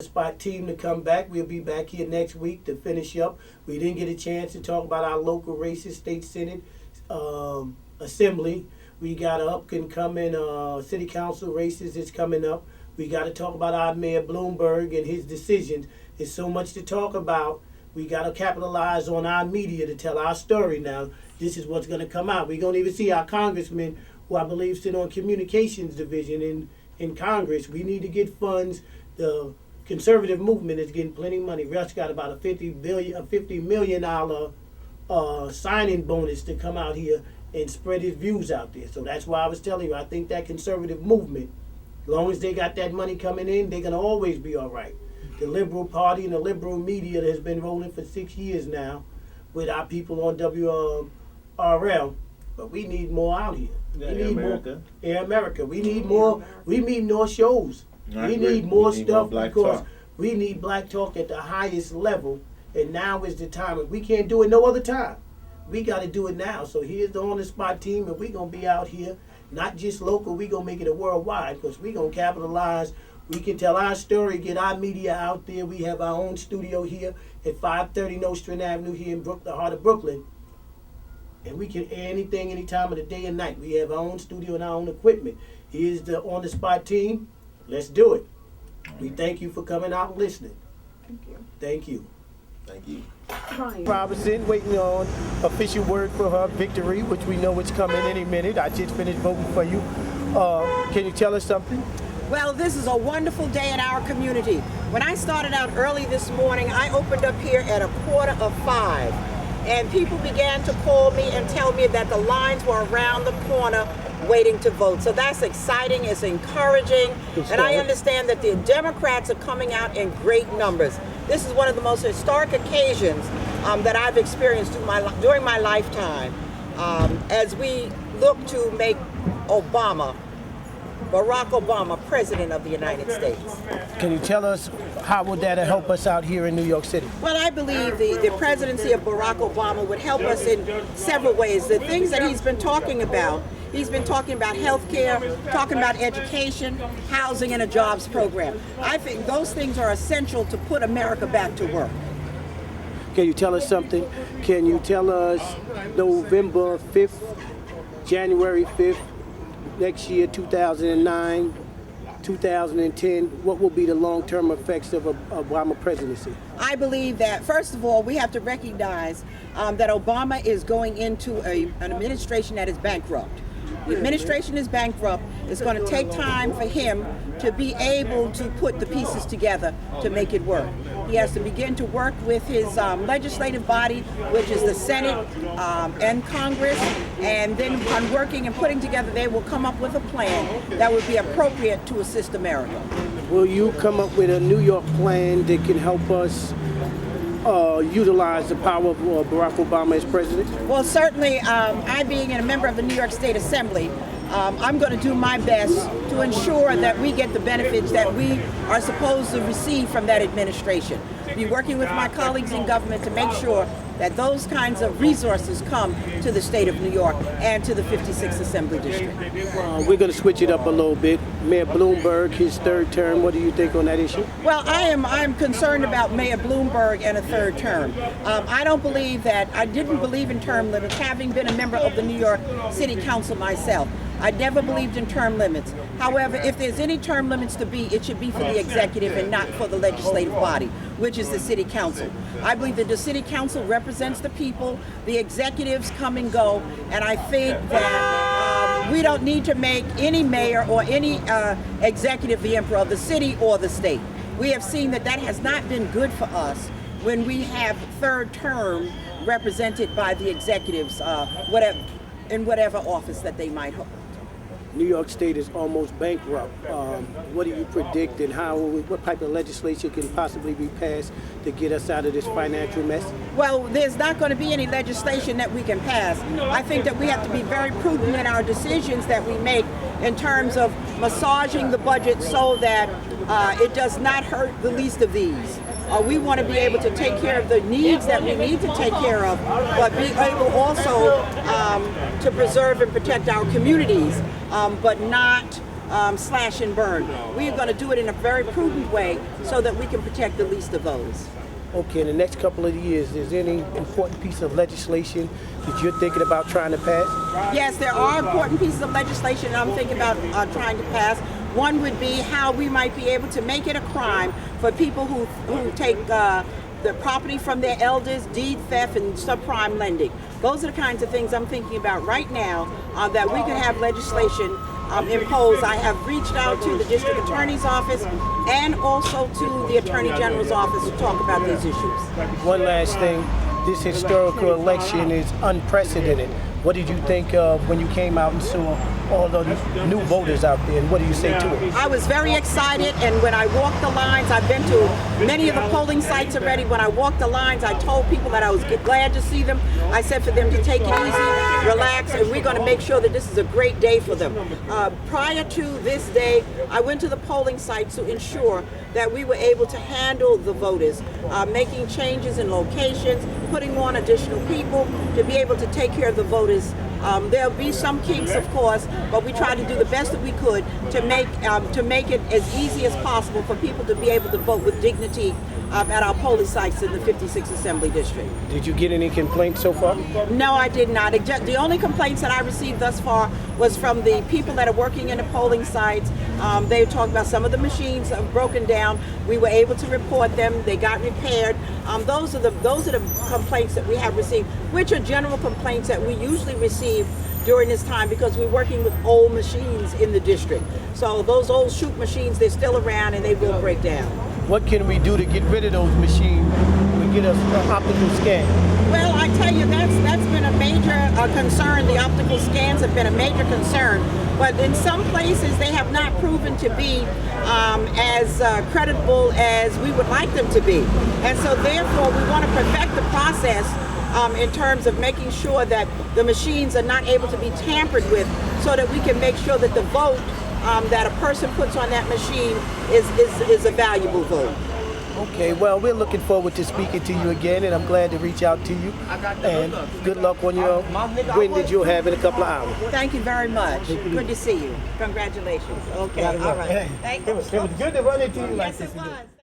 Spot team to come back. We'll be back here next week to finish up. We didn't get a chance to talk about our local races, state senate, assembly. We got an up and coming city council races that's coming up. We got to talk about our Mayor Bloomberg and his decisions. There's so much to talk about. We got to capitalize on our media to tell our story now. This is what's going to come out. We're going to even see our congressman, who I believe sit on communications division in Congress. We need to get funds. The conservative movement is getting plenty of money. Russ got about a $50 million signing bonus to come out here and spread his views out there. So that's why I was telling you, I think that conservative movement, as long as they got that money coming in, they're going to always be all right. The liberal party and the liberal media that has been rolling for 6 years now with our people on WRL, but we need more out here. Yeah, we need America. more. Air America. We need more. We need more shows. I We agree. need more We need stuff more black because talk. we need black talk at the highest level, and now is the time. We can't do it no other time. We got to do it now. So here's the on-the-spot team, and we're going to be out here, not just local. We're going to make it a worldwide because we're going to capitalize. We can tell our story, get our media out there. We have our own studio here at 530 Nostrand Avenue here in the heart of Brooklyn. And we can air anything, any time of the day and night. We have our own studio and our own equipment. Here's the on-the-spot team. Let's do it. We thank you for coming out and listening. Thank you. Thank you. Thank you. Ryan. Robinson waiting on official word for her victory, which we know is coming any minute. I just finished voting for you. Can you tell us something? Well, this is a wonderful day in our community. When I started out early this morning, I opened up here at 4:45, and people began to call me and tell me that the lines were around the corner waiting to vote. So that's exciting, it's encouraging, and I understand that the Democrats are coming out in great numbers. This is one of the most historic occasions that I've experienced during my lifetime as we look to make Barack Obama, President of the United States. Can you tell us how would that help us out here in New York City? Well, I believe the presidency of Barack Obama would help us in several ways. The things that he's been talking about health care, talking about education, housing, and a jobs program. I think those things are essential to put America back to work. Can you tell us something? Can you tell us November 5th, January 5th, next year, 2009, 2010, what will be the long-term effects of Obama presidency? I believe that, first of all, we have to recognize that Obama is going into an administration that is bankrupt. The administration is bankrupt. It's going to take time for him to be able to put the pieces together to make it work. He has to begin to work with his legislative body, which is the Senate and Congress, and then on working and putting together, they will come up with a plan that would be appropriate to assist America. Will you come up with a New York plan that can help us utilize the power of Barack Obama as president? Well, certainly, I being a member of the New York State Assembly, I'm going to do my best to ensure that we get the benefits that we are supposed to receive from that administration. Be working with my colleagues in government to make sure that those kinds of resources come to the state of New York and to the 56th Assembly District. We're going to switch it up a little bit. Mayor Bloomberg, his third term, what do you think on that issue? Well, I'm concerned about Mayor Bloomberg and a third term. I didn't believe in term limits, having been a member of the New York City Council myself. I never believed in term limits. However, if there's any term limits to be, it should be for the executive and not for the legislative body, which is the city council. I believe that the city council represents the people, the executives come and go, and I think that we don't need to make any mayor or any executive the emperor of the city or the state. We have seen that that has not been good for us when we have third term represented by the executives, in whatever office that they might hold. New York State is almost bankrupt. What do you predict, and what type of legislation can possibly be passed to get us out of this financial mess? Well, there's not going to be any legislation that we can pass. I think that we have to be very prudent in our decisions that we make in terms of massaging the budget so that it does not hurt the least of these. We want to be able to take care of the needs that we need to take care of, but be able also to preserve and protect our communities, but not slash and burn. We are going to do it in a very prudent way so that we can protect the least of those. Okay, in the next couple of years, is there any important piece of legislation that you're thinking about trying to pass? Yes, there are important pieces of legislation I'm thinking about trying to pass. One would be how we might be able to make it a crime for people who take the property from their elders, deed theft, and subprime lending. Those are the kinds of things I'm thinking about right now that we could have legislation imposed. I have reached out to the district attorney's office and also to the attorney general's office to talk about these issues. One last thing, this historical election is unprecedented. What did you think of when you came out and saw all the new voters out there, and what do you say to it? I was very excited, and when I walked the lines, I've been to many of the polling sites already. When I walked the lines, I told people that I was glad to see them. I said for them to take it easy, relax, and we're going to make sure that this is a great day for them. Prior to this day, I went to the polling sites to ensure that we were able to handle the voters, making changes in locations, putting on additional people to be able to take care of the voters. There'll be some kinks, of course, but we try to do the best that we could to make it as easy as possible for people to be able to vote with dignity at our polling sites in the 56th Assembly District. Did you get any complaints so far? No, I did not. The only complaints that I received thus far was from the people that are working in the polling sites. They talked about some of the machines have broken down. We were able to report them. They got repaired. Those are the complaints that we have received, which are general complaints that we usually receive during this time because we're working with old machines in the district. So those old shoot machines, they're still around and they will break down. What can we do to get rid of those machines and get us an optical scan? Well, I tell you, that's been a major concern. The optical scans have been a major concern. But in some places, they have not proven to be as credible as we would like them to be. And so therefore, we want to perfect the process in terms of making sure that the machines are not able to be tampered with so that we can make sure that the vote that a person puts on that machine is a valuable vote. Okay, well, we're looking forward to speaking to you again, and I'm glad to reach out to you. And good luck on your win that you'll have in a couple of hours. Thank you very much. Good to see you. Congratulations. Okay, all right. Hey, Thank you. it was good to run into you like Yes, this it again. was.